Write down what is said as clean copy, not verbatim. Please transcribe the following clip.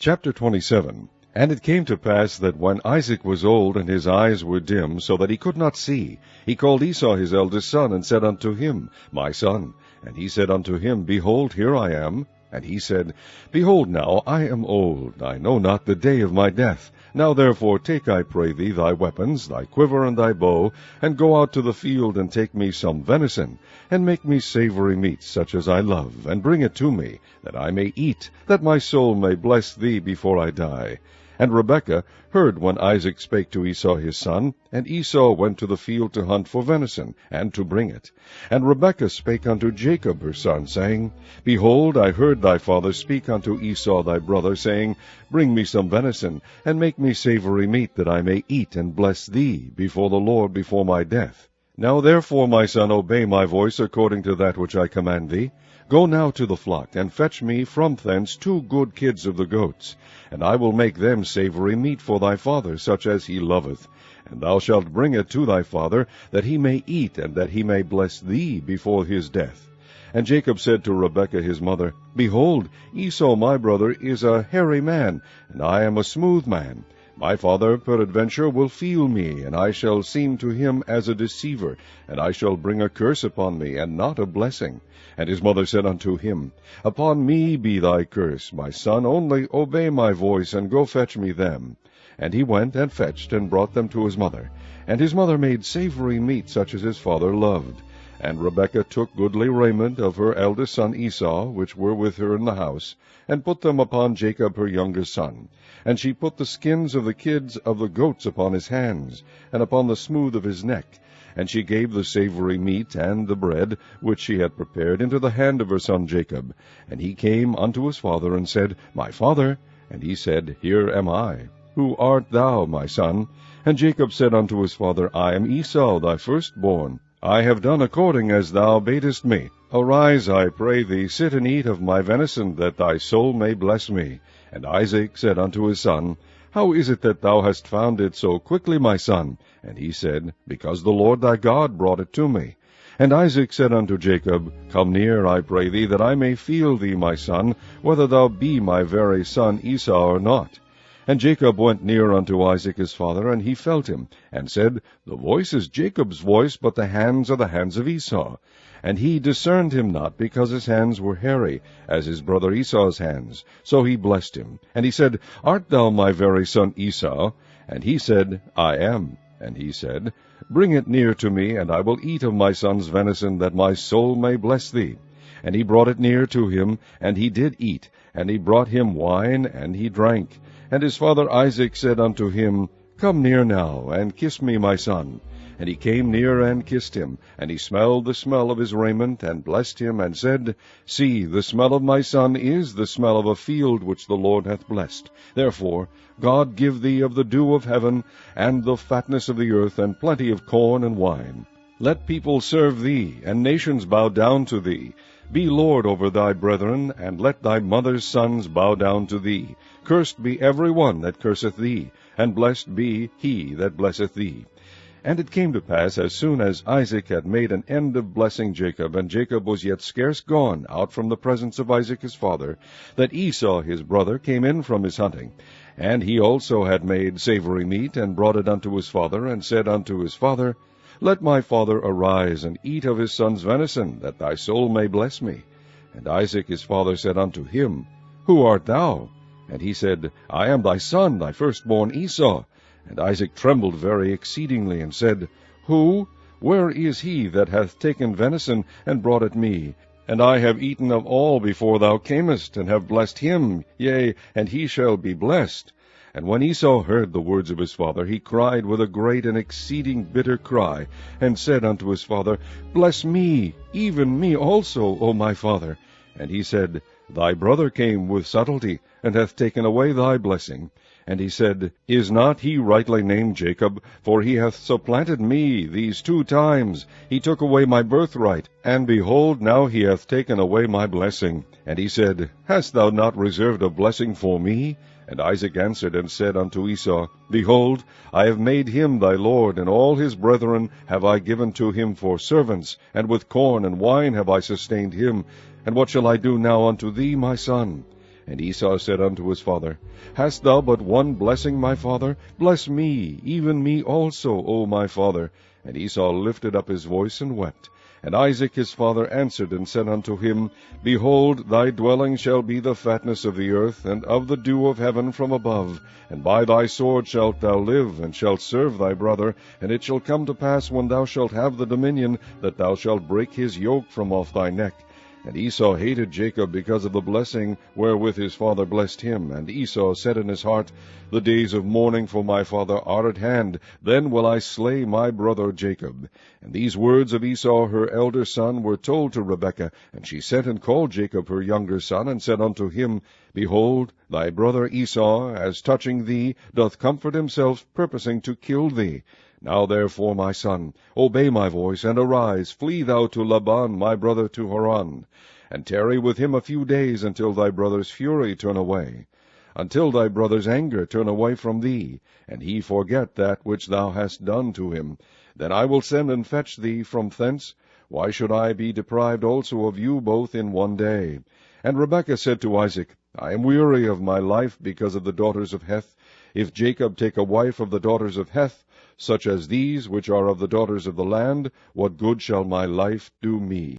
Chapter 27. And it came to pass that when Isaac was old, and his eyes were dim, so that he could not see, he called Esau his eldest son, and said unto him, My son. And he said unto him, Behold, here I am. And he said, Behold now, I am old, I know not the day of my death. Now therefore take, I pray thee, thy weapons, thy quiver and thy bow, and go out to the field, and take me some venison, and make me savory meat, such as I love, and bring it to me, that I may eat, that my soul may bless thee before I die. And Rebekah heard when Isaac spake to Esau his son, and Esau went to the field to hunt for venison, and to bring it. And Rebekah spake unto Jacob her son, saying, Behold, I heard thy father speak unto Esau thy brother, saying, Bring me some venison, and make me savory meat, that I may eat and bless thee before the Lord before my death. Now therefore, my son, obey my voice according to that which I command thee. Go now to the flock, and fetch me from thence 2 good kids of the goats, and I will make them savory meat for thy father, such as he loveth. And thou shalt bring it to thy father, that he may eat, and that he may bless thee before his death. And Jacob said to Rebekah his mother, Behold, Esau my brother is a hairy man, and I am a smooth man. My father peradventure will feel me, and I shall seem to him as a deceiver, and I shall bring a curse upon me, and not a blessing. And his mother said unto him, Upon me be thy curse, my son, only obey my voice, and go fetch me them. And he went and fetched, and brought them to his mother. And his mother made savory meat, such as his father loved. And Rebekah took goodly raiment of her eldest son Esau, which were with her in the house, and put them upon Jacob her youngest son. And she put the skins of the kids of the goats upon his hands, and upon the smooth of his neck. And she gave the savory meat and the bread, which she had prepared, into the hand of her son Jacob. And he came unto his father, and said, My father. And he said, Here am I. Who art thou, my son? And Jacob said unto his father, I am Esau, thy firstborn. I have done according as thou badest me. Arise, I pray thee, sit and eat of my venison, that thy soul may bless me. And Isaac said unto his son, How is it that thou hast found it so quickly, my son? And he said, Because the Lord thy God brought it to me. And Isaac said unto Jacob, Come near, I pray thee, that I may feel thee, my son, whether thou be my very son Esau or not. And Jacob went near unto Isaac his father, and he felt him, and said, The voice is Jacob's voice, but the hands are the hands of Esau. And he discerned him not, because his hands were hairy, as his brother Esau's hands. So he blessed him. And he said, Art thou my very son Esau? And he said, I am. And he said, Bring it near to me, and I will eat of my son's venison, that my soul may bless thee. And he brought it near to him, and he did eat. And he brought him wine, and he drank. And his father Isaac said unto him, Come near now, and kiss me, my son. And he came near and kissed him. And he smelled the smell of his raiment, and blessed him, and said, See, the smell of my son is the smell of a field which the Lord hath blessed. Therefore God give thee of the dew of heaven, and the fatness of the earth, and plenty of corn and wine. Let people serve thee, and nations bow down to thee. Be Lord over thy brethren, and let thy mother's sons bow down to thee. Cursed be every one that curseth thee, and blessed be he that blesseth thee. And it came to pass, as soon as Isaac had made an end of blessing Jacob, and Jacob was yet scarce gone out from the presence of Isaac his father, that Esau his brother came in from his hunting. And he also had made savory meat, and brought it unto his father, and said unto his father, Let my father arise, and eat of his son's venison, that thy soul may bless me. And Isaac his father said unto him, Who art thou? And he said, I am thy son, thy firstborn Esau. And Isaac trembled very exceedingly, and said, Who? Where is he that hath taken venison, and brought it me? And I have eaten of all before thou camest, and have blessed him, yea, and he shall be blessed. And when Esau heard the words of his father, he cried with a great and exceeding bitter cry, and said unto his father, Bless me, even me also, O my father. And he said, Thy brother came with subtlety, and hath taken away thy blessing. And he said, Is not he rightly named Jacob? For he hath supplanted me these 2 times. He took away my birthright, and behold, now he hath taken away my blessing. And he said, Hast thou not reserved a blessing for me? And Isaac answered and said unto Esau, Behold, I have made him thy lord, and all his brethren have I given to him for servants, and with corn and wine have I sustained him. And what shall I do now unto thee, my son? And Esau said unto his father, Hast thou but one blessing, my father? Bless me, even me also, O my father. And Esau lifted up his voice and wept. And Isaac his father answered and said unto him, Behold, thy dwelling shall be the fatness of the earth, and of the dew of heaven from above. And by thy sword shalt thou live, and shalt serve thy brother. And it shall come to pass, when thou shalt have the dominion, that thou shalt break his yoke from off thy neck. And Esau hated Jacob because of the blessing wherewith his father blessed him. And Esau said in his heart, The days of mourning for my father are at hand, then will I slay my brother Jacob. And these words of Esau her elder son were told to Rebekah. And she sent and called Jacob her younger son, and said unto him, Behold, thy brother Esau, as touching thee, doth comfort himself, purposing to kill thee. Now therefore, my son, obey my voice, and arise, flee thou to Laban my brother to Haran, and tarry with him a few days, until thy brother's fury turn away, until thy brother's anger turn away from thee, and he forget that which thou hast done to him. Then I will send and fetch thee from thence. Why should I be deprived also of you both in one day? And Rebekah said to Isaac, I am weary of my life because of the daughters of Heth. If Jacob take a wife of the daughters of Heth, such as these, which are of the daughters of the land, what good shall my life do me?